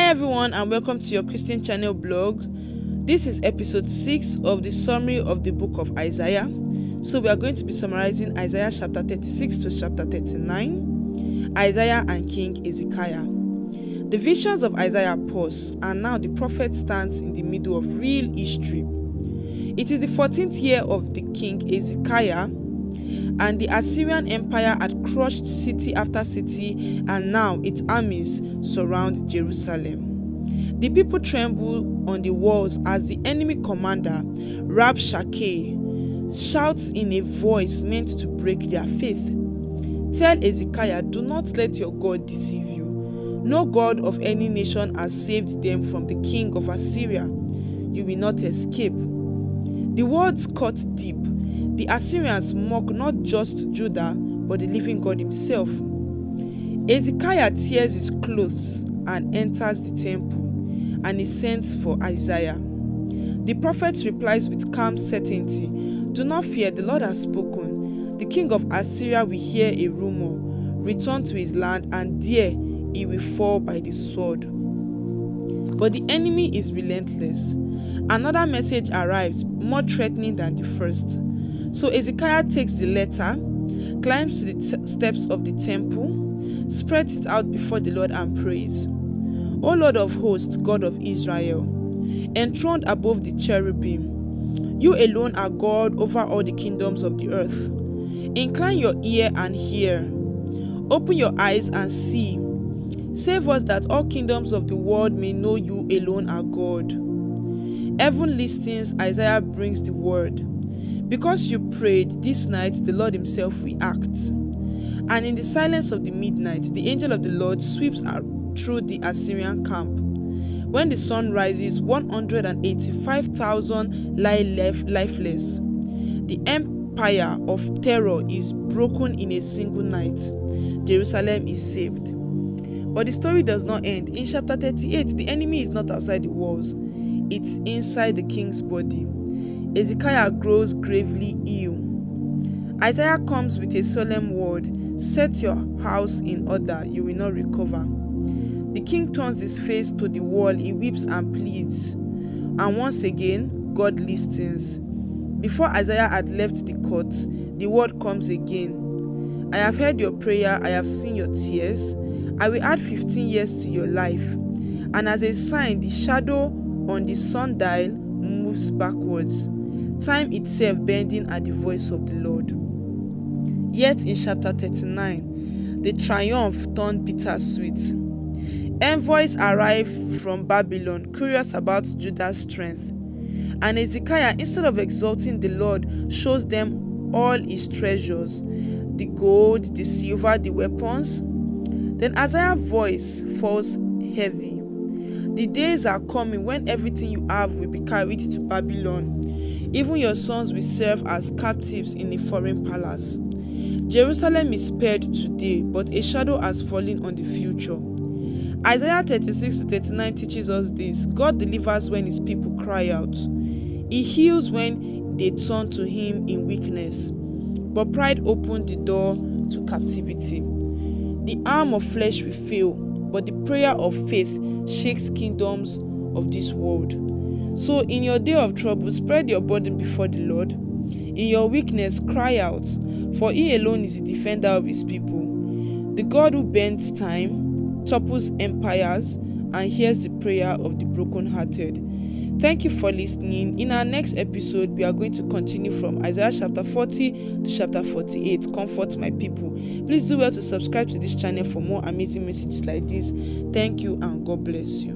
everyone, and welcome to your Christian channel blog. This is episode 6 of the summary of the book of Isaiah. So we are going to be summarizing Isaiah chapter 36 to chapter 39, Isaiah and King Hezekiah. The visions of Isaiah pause, and now the prophet stands in the middle of real history. It is the 14th year of the king Hezekiah, and the Assyrian Empire had crushed city after city, and now its armies surround Jerusalem. The people tremble on the walls as the enemy commander, Rabshakeh, shouts in a voice meant to break their faith. Tell Hezekiah, do not let your God deceive you. No God of any nation has saved them from the king of Assyria. You will not escape. The words cut deep. The Assyrians mock not just Judah, but the living God himself. Hezekiah tears his clothes and enters the temple, and he sends for Isaiah. The prophet replies with calm certainty, "Do not fear, the Lord has spoken. The king of Assyria will hear a rumor, return to his land, and there he will fall by the sword." But the enemy is relentless. Another message arrives, more threatening than the first. So Hezekiah takes the letter, climbs to the steps of the temple, spreads it out before the Lord and prays. "O Lord of hosts, God of Israel, enthroned above the cherubim, you alone are God over all the kingdoms of the earth. Incline your ear and hear. Open your eyes and see. Save us that all kingdoms of the world may know you alone are God." Heaven listens, Isaiah brings the word. "Because you prayed this night, the Lord himself will act." And in the silence of the midnight, the angel of the Lord sweeps through the Assyrian camp. When the sun rises, 185,000 lie lifeless. The empire of terror is broken in a single night. Jerusalem is saved. But the story does not end. In chapter 38, the enemy is not outside the walls. It's inside the king's body. Hezekiah grows gravely ill. Isaiah comes with a solemn word, "Set your house in order, you will not recover." The king turns his face to the wall, he weeps and pleads. And once again, God listens. Before Isaiah had left the court, the word comes again. "I have heard your prayer, I have seen your tears. I will add 15 years to your life." And as a sign, the shadow on the sundial moves backwards, time itself bending at the voice of the Lord. Yet in chapter 39, the triumph turned bittersweet. Envoys arrive from Babylon, curious about Judah's strength. And Hezekiah, instead of exalting the Lord, shows them all his treasures, the gold, the silver, the weapons. Then Isaiah's voice falls heavy. "The days are coming when everything you have will be carried to Babylon. Even your sons will serve as captives in a foreign palace. Jerusalem is spared today, but a shadow has fallen on the future." Isaiah 36 to 39 teaches us this: God delivers when his people cry out. He heals when they turn to him in weakness. But pride opened the door to captivity. The arm of flesh will fail, but the prayer of faith shakes kingdoms of this world. So in your day of trouble, spread your burden before the Lord. In your weakness, cry out, for he alone is the defender of his people. The God who bends time, topples empires, and hears the prayer of the brokenhearted. Thank you for listening. In our next episode, we are going to continue from Isaiah chapter 40 to chapter 48. Comfort my people. Please do well to subscribe to this channel for more amazing messages like this. Thank you and God bless you.